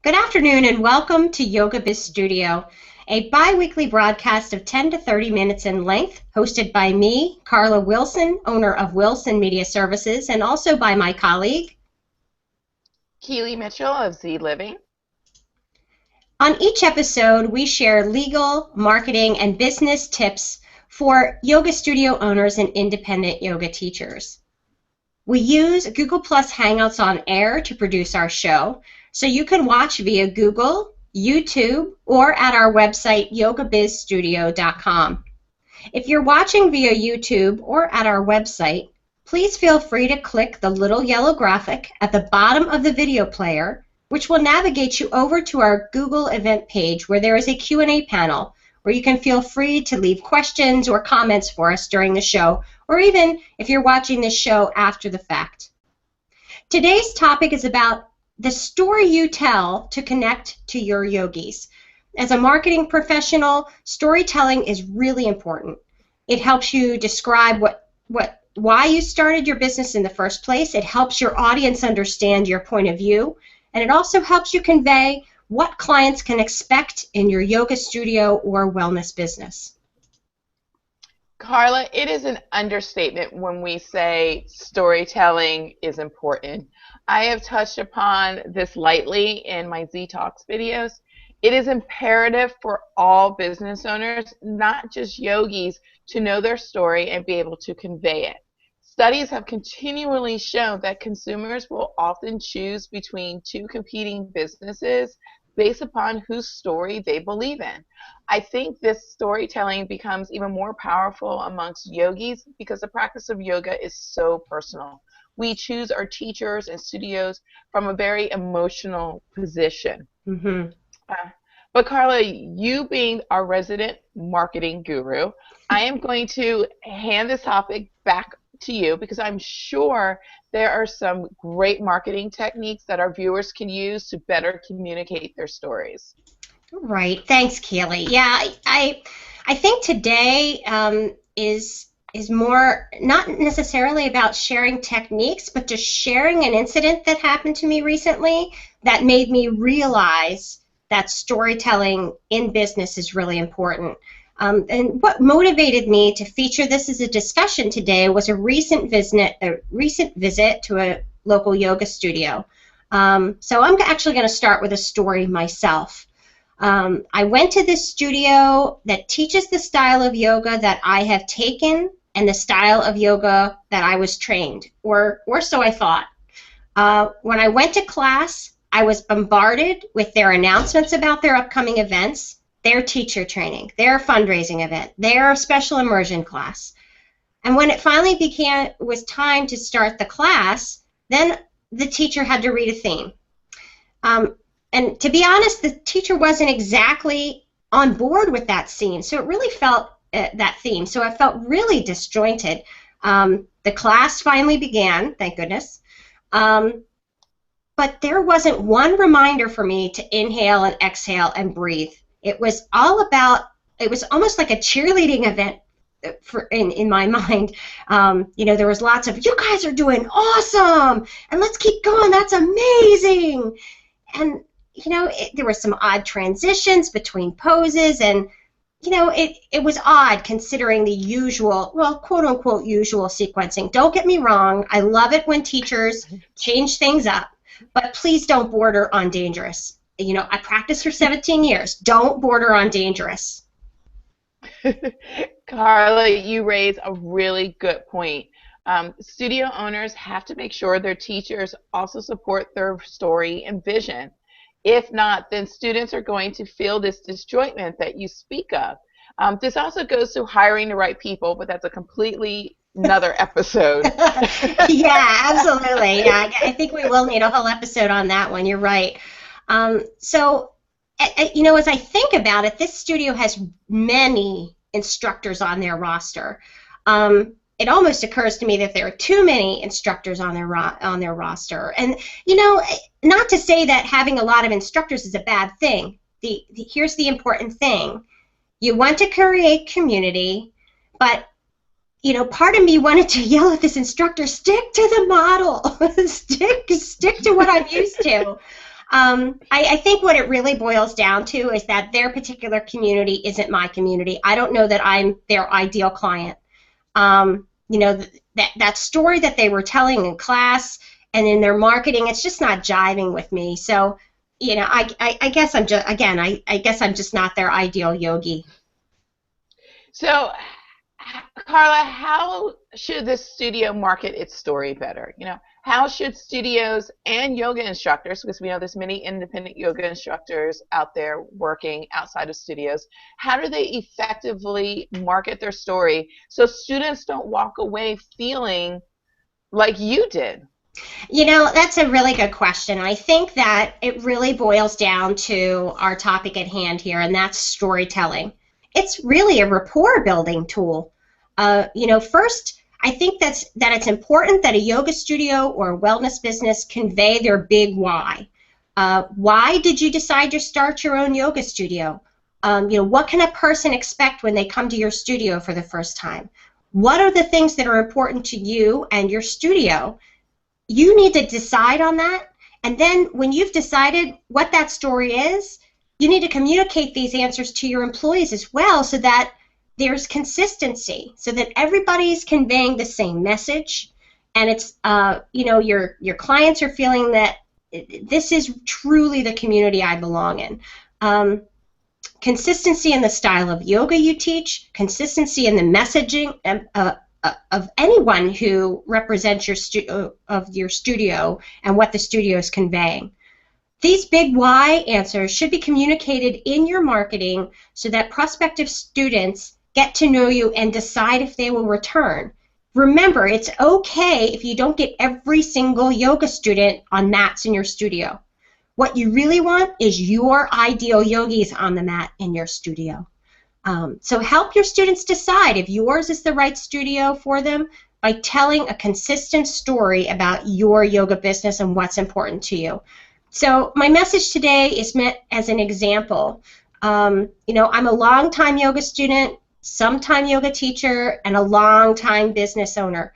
Good afternoon and welcome to Yoga Biz Studio, a bi-weekly broadcast of 10 to 30 minutes in length, hosted by me, Carla Wilson, owner of Wilson Media Services, and also by my colleague, Keeley Mitchell of Z Living. On each episode, we share legal, marketing, and business tips for yoga studio owners and independent yoga teachers. We use Google Plus Hangouts on Air to produce our show, so you can watch via Google, YouTube, or at our website, yogabizstudio.com. If you're watching via YouTube or at our website, please feel free to click the little yellow graphic at the bottom of the video player, which will navigate you over to our Google event page where there is a Q&A panel where you can feel free to leave questions or comments for us during the show, or even if you're watching this show after the fact. Today's topic is about the story you tell to connect to your yogis. As a marketing professional, storytelling is really important. It helps you describe why you started your business in the first place. It helps your audience understand your point of view, and it also helps you convey what clients can expect in your yoga studio or wellness business. Carla, it is an understatement when we say storytelling is important. I have touched upon this lightly in my Z Talks videos. It is imperative for all business owners, not just yogis, to know their story and be able to convey it. Studies have continually shown that consumers will often choose between two competing businesses based upon whose story they believe in. I think this storytelling becomes even more powerful amongst yogis because the practice of yoga is so personal. We choose our teachers and studios from a very emotional position. Mm-hmm. But Carla, you being our resident marketing guru, I am going to hand this topic back to you because I'm sure there are some great marketing techniques that our viewers can use to better communicate their stories. Right. Thanks, Keeley. Yeah, I think today is more not necessarily about sharing techniques, but just sharing an incident that happened to me recently that made me realize that storytelling in business is really important. And what motivated me to feature this as a discussion today was a recent visit to a local yoga studio. So I'm actually going to start with a story myself. I went to this studio that teaches the style of yoga that I have taken and the style of yoga that I was trained, or so I thought. When I went to class, I was bombarded with their announcements about their upcoming events, their teacher training, their fundraising event, their special immersion class. And when it finally was time to start the class, then the teacher had to read a theme. And to be honest, the teacher wasn't exactly on board with that theme, so it really felt that theme. So I felt really disjointed. The class finally began, thank goodness. But there wasn't one reminder for me to inhale and exhale and breathe. It was almost like a cheerleading event in my mind. There was lots of, you guys are doing awesome, and let's keep going, that's amazing. And, there were some odd transitions between poses, and, it was odd considering the usual, well, quote-unquote usual sequencing. Don't get me wrong, I love it when teachers change things up, but please don't border on dangerous. I practiced for 17 years. Don't border on dangerous. Carla, you raise a really good point. Studio owners have to make sure their teachers also support their story and vision. If not, then students are going to feel this disjointment that you speak of. This also goes to hiring the right people, but that's a completely another episode. Yeah, absolutely. Yeah, I think we will need a whole episode on that one. You're right. So, as I think about it, this studio has many instructors on their roster. It almost occurs to me that there are too many instructors on their roster. And, not to say that having a lot of instructors is a bad thing. Here's the important thing. You want to create community, but part of me wanted to yell at this instructor, stick to the model, stick to what I'm used to. I think what it really boils down to is that their particular community isn't my community. I don't know that I'm their ideal client. That story that they were telling in class and in their marketing, it's just not jiving with me. So, I guess I'm just, again, I guess I'm just not their ideal yogi. So, Carla, how should the studio market its story better? How should studios and yoga instructors, because we know there's many independent yoga instructors out there working outside of studios, how do they effectively market their story so students don't walk away feeling like you did? That's a really good question. I think that it really boils down to our topic at hand here, and that's storytelling. It's really a rapport building tool. First, I think that it's important that a yoga studio or wellness business convey their big why. Why did you decide to start your own yoga studio? What can a person expect when they come to your studio for the first time? What are the things that are important to you and your studio? You need to decide on that, and then when you've decided what that story is, you need to communicate these answers to your employees as well so that there's consistency, so that everybody's conveying the same message, and it's your clients are feeling that this is truly the community I belong in. Consistency in the style of yoga you teach, consistency in the messaging of anyone who represents your studio and what the studio is conveying. These big why answers should be communicated in your marketing so that prospective students get to know you and decide if they will return. Remember, it's okay if you don't get every single yoga student on mats in your studio. What you really want is your ideal yogis on the mat in your studio. So help your students decide if yours is the right studio for them by telling a consistent story about your yoga business and what's important to you. So my message today is meant as an example. I'm a long-time yoga student, sometime yoga teacher, and a long-time business owner.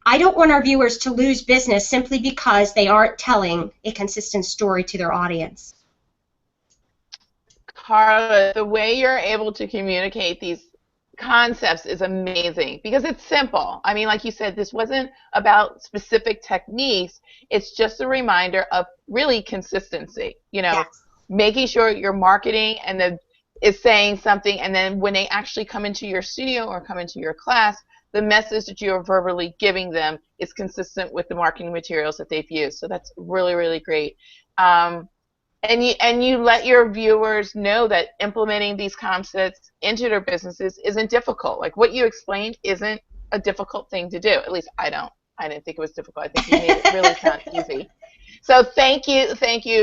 I don't want our viewers to lose business simply because they aren't telling a consistent story to their audience. Carla, the way you're able to communicate these concepts is amazing because it's simple. I mean, like you said, this wasn't about specific techniques. It's just a reminder of really consistency, Yes. making sure your marketing and then is saying something, and then when they actually come into your studio or come into your class, the message that you are verbally giving them is consistent with the marketing materials that they've used. So that's really, really great. And you let your viewers know that implementing these concepts into their businesses isn't difficult. Like what you explained isn't a difficult thing to do. At least I didn't think it was difficult. I think you made it really sound easy. So thank you.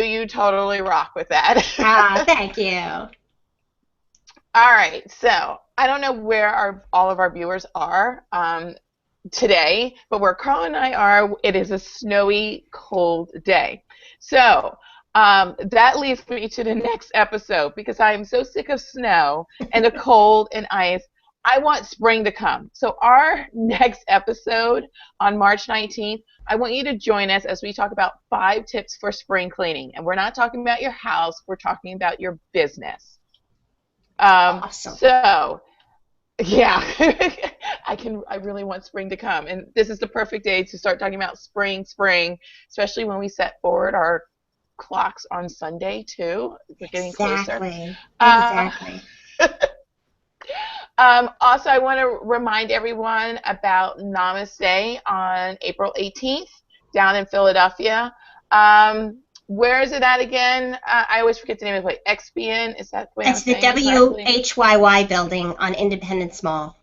You totally rock with that. Thank you. All right. So I don't know where all of our viewers are today, but where Carla and I are, it is a snowy, cold day. So that leads me to the next episode because I am so sick of snow and the cold and ice. I want spring to come. So our next episode on March 19th, I want you to join us as we talk about 5 tips for spring cleaning. And we're not talking about your house. We're talking about your business. Awesome. So, yeah, I really want spring to come. And this is the perfect day to start talking about spring, especially when we set forward our clocks on Sunday too. We're getting closer. Exactly. Also, I want to remind everyone about Namaste on April 18th down in Philadelphia. Where is it at again? I always forget the name of the place. XBN, is that the way It's the WHYY building on Independence Mall.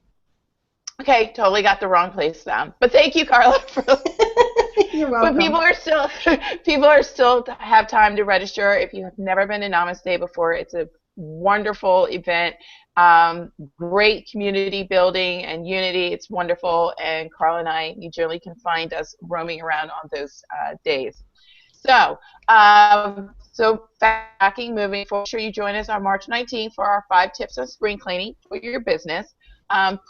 Okay, totally got the wrong place down. But thank you, Carla, for You're welcome. But people are still have time to register. If you have never been to Namaste before, it's a wonderful event. Great community building and unity. It's wonderful, and Carla and I, you generally can find us roaming around on those days. So backing, moving forward, make sure you join us on March 19th for our 5 tips on spring cleaning for your business.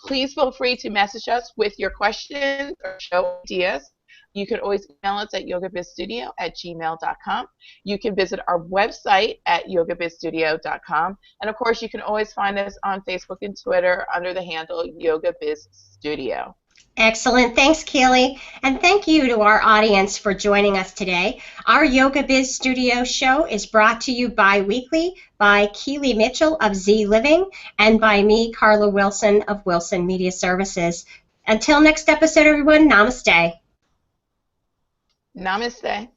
Please feel free to message us with your questions or show ideas. You can always email us at yogabizstudio@gmail.com. You can visit our website at yogabizstudio.com. And of course, you can always find us on Facebook and Twitter under the handle Yoga Biz Studio. Excellent. Thanks, Keeley. And thank you to our audience for joining us today. Our Yoga Biz Studio show is brought to you bi-weekly by Keeley Mitchell of Z Living and by me, Carla Wilson of Wilson Media Services. Until next episode, everyone, namaste. Namaste.